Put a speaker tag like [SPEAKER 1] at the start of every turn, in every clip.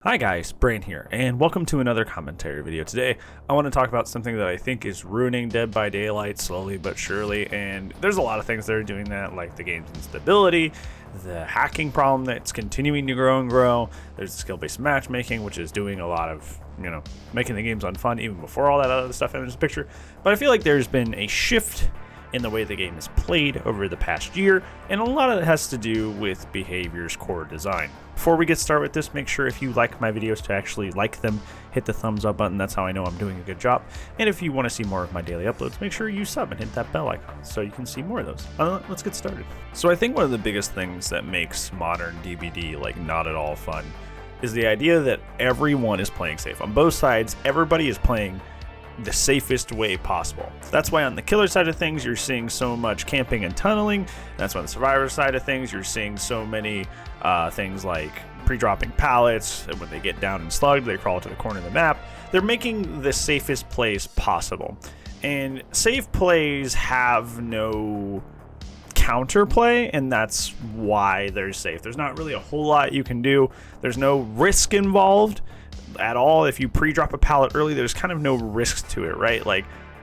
[SPEAKER 1] Hi guys, Brain here, and welcome to another commentary video. Today, I want to talk about something that I think is ruining Dead by Daylight slowly but surely, and there's a lot of things that are doing that, like the game's instability, the hacking problem that's continuing to grow and grow. There's skill-based matchmaking, which is doing a lot of, making the games unfun even before all that other stuff enters the picture. But I feel like there's been a shift in the way the game is played over the past year, and a lot of it has to do with behavior's core design. Before we get started with this, make sure if you like my videos to actually like them, hit the thumbs up button. That's how I know I'm doing a good job. And if you want to see more of my daily uploads, make sure you sub and hit that bell icon so you can see more of those. Let's get started. So I think one of the biggest things that makes modern DBD not at all fun is the idea that everyone is playing safe. On both sides, everybody is playing the safest way possible. That's why on the killer side of things, you're seeing so much camping and tunneling. That's why on the survivor side of things, you're seeing so many things like pre-dropping pallets. And when they get down and slugged, they crawl to the corner of the map. They're making the safest plays possible. And safe plays have no counterplay, and that's why they're safe. There's not really a whole lot you can do. There's no risk involved at all. If you pre-drop a pallet early, there's kind of no risk to it, right?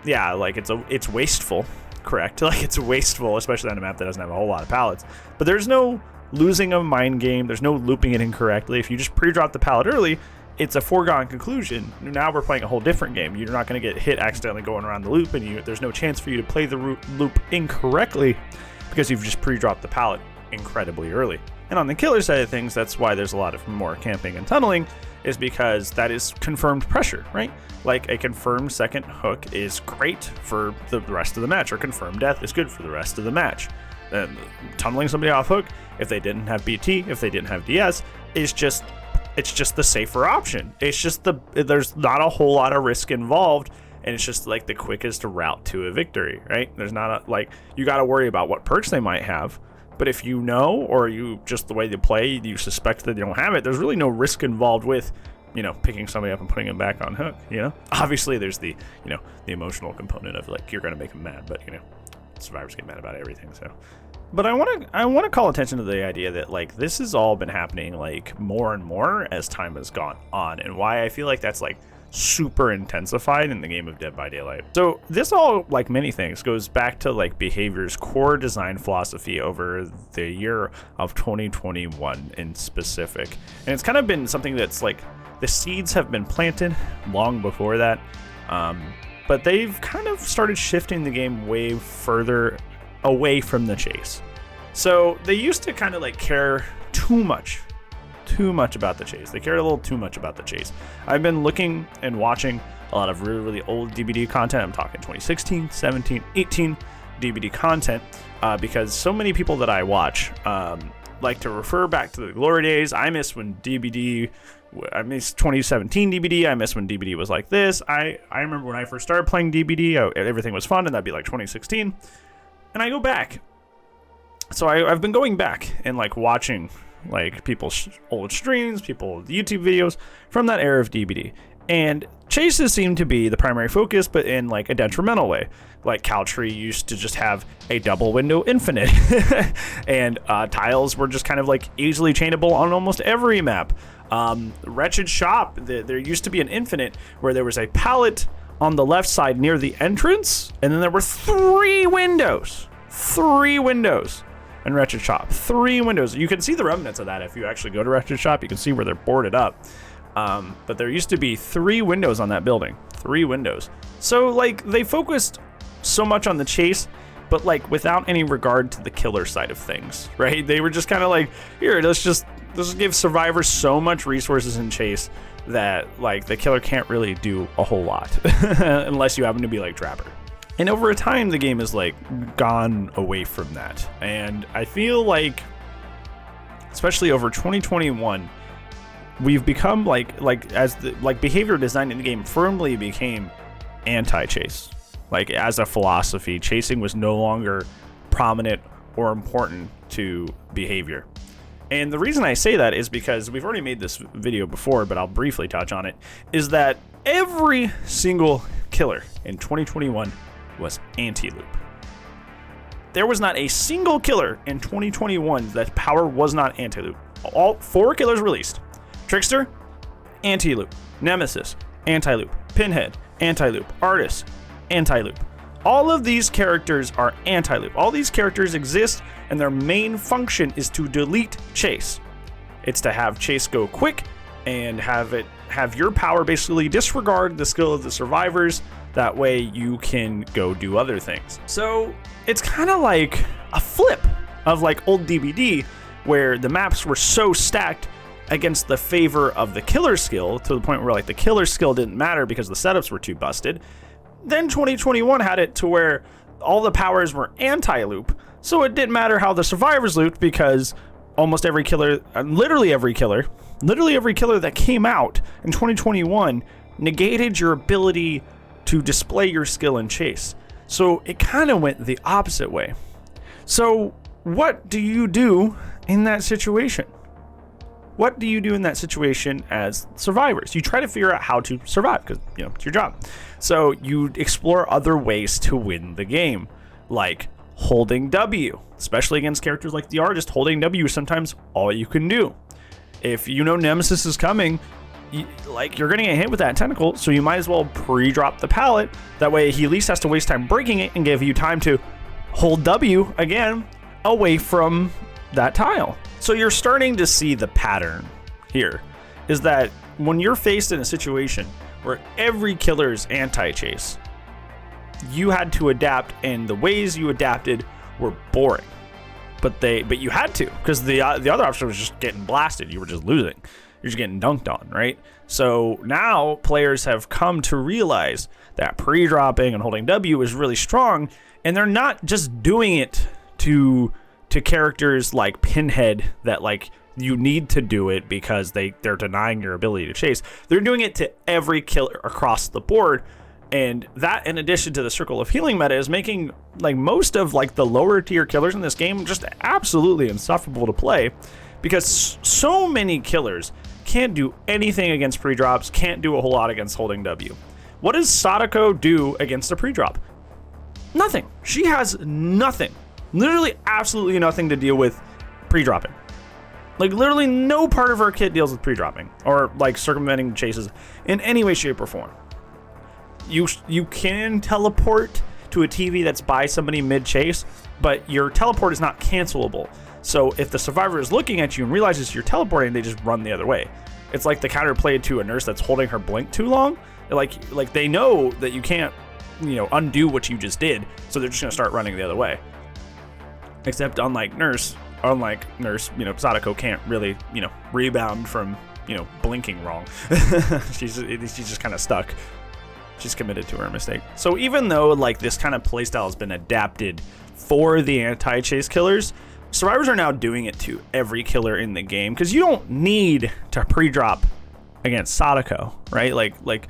[SPEAKER 1] It's wasteful, correct? It's wasteful, especially on a map that doesn't have a whole lot of pallets. But there's no losing a mind game. There's no looping it incorrectly. If you just pre-drop the pallet early, it's a foregone conclusion. Now we're playing a whole different game. You're not going to get hit accidentally going around the loop, and there's no chance for you to play the loop incorrectly because you've just pre-dropped the pallet incredibly early. And on the killer side of things, that's why there's a lot of more camping and tunneling, is because that is confirmed pressure, right? Like a confirmed second hook is great for the rest of the match, or confirmed death is good for the rest of the match. Tunneling somebody off hook, if they didn't have BT, if they didn't have DS, it's just the safer option. There's not a whole lot of risk involved, and it's just the quickest route to a victory, right? There's not you got to worry about what perks they might have. But if you know, or you just the way they play, you suspect that they don't have it, there's really no risk involved with, picking somebody up and putting them back on hook, Obviously, there's the emotional component of you're going to make them mad, but, survivors get mad about everything, so. But I want to call attention to the idea that, this has all been happening, more and more as time has gone on, and why I feel like that's, super intensified in the game of Dead by Daylight. So this all, like many things, goes back to behavior's core design philosophy over the year of 2021 in specific. And it's kind of been something that's the seeds have been planted long before that, but they've kind of started shifting the game way further away from the chase. So they used to kind of care too much about the chase. They cared a little too much about the chase. I've been looking and watching a lot of really, really old DBD content. I'm talking 2016, 17, 18 DBD content, because so many people that I watch like to refer back to the glory days. I miss 2017 DBD. I miss when DBD was like this. I remember when I first started playing DBD, everything was fun, and that'd be 2016. And I go back. So I've been going back and watching people's old streams, people's YouTube videos from that era of DBD. And chases seem to be the primary focus, but in a detrimental way. Caltree used to just have a double window infinite, and tiles were just kind of easily chainable on almost every map. Wretched Shop, there used to be an infinite where there was a pallet on the left side near the entrance, and then there were three windows. And Wretched Shop, 3 windows. You can see the remnants of that if you actually go to Wretched Shop. You can see where they're boarded up. But there used to be 3 windows on that building. 3 windows. So they focused so much on the chase, but without any regard to the killer side of things, right? They were just kind of here, let's just give survivors so much resources in chase that the killer can't really do a whole lot unless you happen to be Trapper. And over a time, the game has gone away from that. And I feel especially over 2021, we've become as the behavior design in the game firmly became anti-chase. As a philosophy, chasing was no longer prominent or important to behavior. And the reason I say that is because we've already made this video before, but I'll briefly touch on it, is that every single killer in 2021 was anti-loop. There was not a single killer in 2021 that power was not anti-loop. All 4 killers released. Trickster, anti-loop, Nemesis, anti-loop, Pinhead, anti-loop, Artist, anti-loop. All of these characters are anti-loop. All these characters exist, and their main function is to delete Chase. It's to have Chase go quick and have your power basically disregard the skill of the survivors. That way you can go do other things. So it's kind of like a flip of like old DBD, where the maps were so stacked against the favor of the killer skill to the point where like the killer skill didn't matter because the setups were too busted. Then 2021 had it to where all the powers were anti-loop, so it didn't matter how the survivors looped because almost every killer, literally every killer that came out in 2021 negated your ability to display your skill and chase. So it kind of went the opposite way. So what do you do in that situation? What do you do in that situation as survivors? You try to figure out how to survive because, you know, it's your job. So you explore other ways to win the game, like holding W, especially against characters like the Artist. Holding W is sometimes all you can do. If you know Nemesis is coming, you're gonna get hit with that tentacle, so you might as well pre-drop the pallet. That way he at least has to waste time breaking it and give you time to hold W again away from that tile. So you're starting to see the pattern here, is that when you're faced in a situation where every killer is anti-chase, you had to adapt, and the ways you adapted were boring. But you had to, because the other option was just getting blasted. You were just losing. You're just getting dunked on, right? So now players have come to realize that pre-dropping and holding W is really strong, and they're not just doing it to characters like Pinhead that like you need to do it because they're denying your ability to chase. They're doing it to every killer across the board. And that, in addition to the circle of healing meta, is making like most of like the lower tier killers in this game just absolutely insufferable to play, because so many killers can't do anything against pre-drops, can't do a whole lot against holding W. What does Sadako do against a pre-drop? Nothing. She has nothing. Literally absolutely nothing to deal with pre-dropping. Like literally no part of her kit deals with pre-dropping or like circumventing chases in any way, shape, or form. You can teleport to a TV that's by somebody mid-chase, but your teleport is not cancelable. So if the survivor is looking at you and realizes you're teleporting, they just run the other way. It's like the counterplay to a nurse that's holding her blink too long. Like they know that you can't, undo what you just did, so they're just gonna start running the other way. Except unlike nurse, Sadako can't really, rebound from, blinking wrong. she's just kind of stuck. She's committed to her mistake. So even though like this kind of playstyle has been adapted for the anti-chase killers, survivors are now doing it to every killer in the game, because you don't need to pre-drop against Sadako, right? Like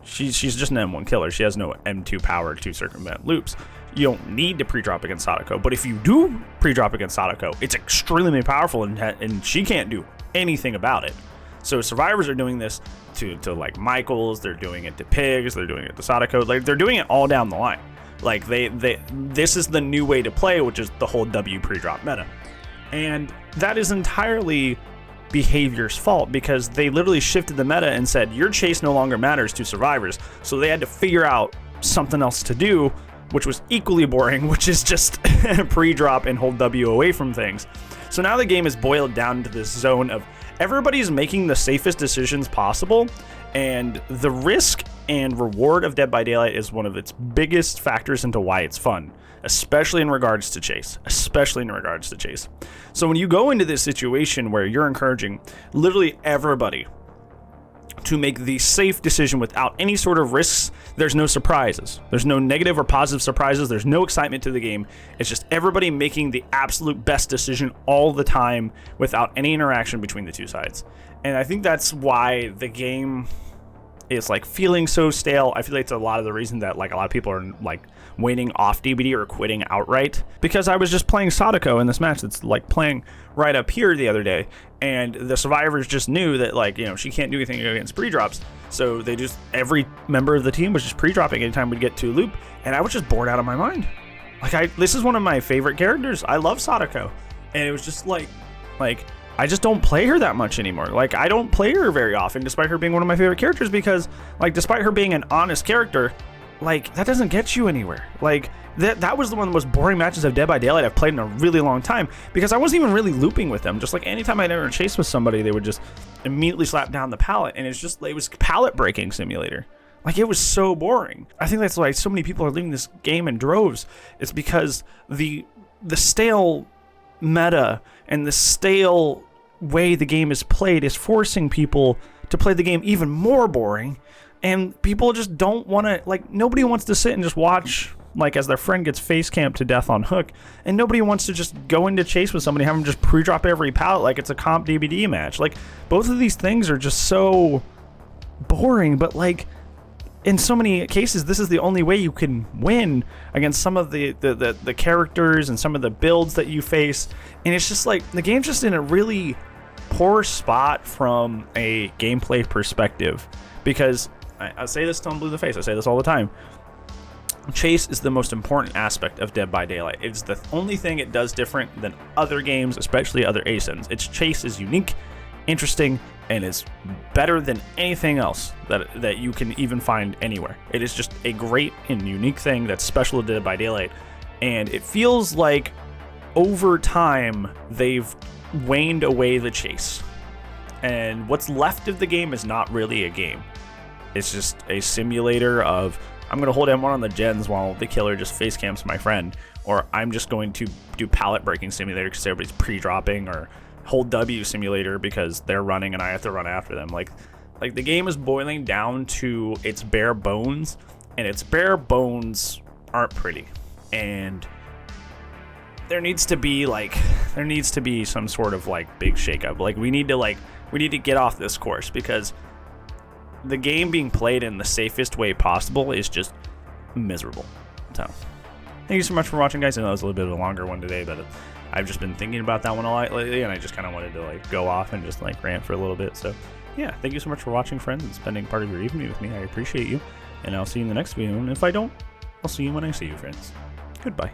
[SPEAKER 1] she's just an M1 killer. She has no M2 power to circumvent loops. You don't need to pre-drop against Sadako, but if you do pre-drop against Sadako, it's extremely powerful, and she can't do anything about it. So survivors are doing this to like Michaels, they're doing it to Pigs, they're doing it to Sadako, like they're doing it all down the line. Like this is the new way to play, which is the whole W pre-drop meta. And that is entirely behavior's fault, because they literally shifted the meta and said your chase no longer matters to survivors. So they had to figure out something else to do, which was equally boring, which is just pre-drop and hold W away from things. So now the game is boiled down to this zone of everybody's making the safest decisions possible, and the risk and reward of Dead by Daylight is one of its biggest factors into why it's fun, especially in regards to chase. So when you go into this situation where you're encouraging literally everybody to make the safe decision without any sort of risks, there's no surprises. There's no negative or positive surprises. There's no excitement to the game. It's just everybody making the absolute best decision all the time without any interaction between the two sides. And I think that's why the game is like feeling so stale. I feel like it's a lot of the reason that like a lot of people are like waning off DBD or quitting outright, because I was just playing Sadako in this match that's like playing right up here the other day, and the survivors just knew that like, she can't do anything against pre-drops, so they just, every member of the team was just pre-dropping anytime we'd get to a loop, and I was just bored out of my mind. Like this is one of my favorite characters. I love Sadako, and it was just like I just don't play her that much anymore. Like, I don't play her very often, despite her being one of my favorite characters, because, like, despite her being an honest character, like, that doesn't get you anywhere. Like, that was one of the most boring matches of Dead by Daylight I've played in a really long time, because I wasn't even really looping with them. Just like anytime I'd ever chase with somebody, they would just immediately slap down the pallet, and it was pallet breaking simulator. Like, it was so boring. I think that's why so many people are leaving this game in droves. It's because the stale meta and the stale way the game is played is forcing people to play the game even more boring, and people just don't want to, like, nobody wants to sit and just watch, like, as their friend gets face camped to death on hook, and nobody wants to just go into chase with somebody, have them just pre-drop every pallet like it's a comp DBD match. Like, both of these things are just so boring, but, like, in so many cases, this is the only way you can win against some of the characters and some of the builds that you face. And it's just like, the game's just in a really poor spot from a gameplay perspective. Because, I say this till I'm blue in the face, I say this all the time, chase is the most important aspect of Dead by Daylight. It's the only thing it does different than other games, especially other ASINs. Its chase is unique, interesting, and is better than anything else that you can even find anywhere. It is just a great and unique thing that's special to Dead by Daylight, and it feels like over time they've waned away the chase, and what's left of the game is not really a game. It's just a simulator of, I'm going to hold M1 on the gens while the killer just face camps my friend, or I'm just going to do pallet breaking simulator because everybody's pre-dropping, or hold W simulator because they're running and I have to run after them. Like the game is boiling down to its bare bones, and its bare bones aren't pretty. And there needs to be some sort of like big shakeup. Like, we need to get off this course, because the game being played in the safest way possible is just miserable. So, thank you so much for watching, guys. I know it was a little bit of a longer one today, but I've just been thinking about that one a lot lately, and I just kind of wanted to like go off and just like rant for a little bit. So yeah, thank you so much for watching, friends, and spending part of your evening with me. I appreciate you, and I'll see you in the next video. And if I don't, I'll see you when I see you, friends. Goodbye.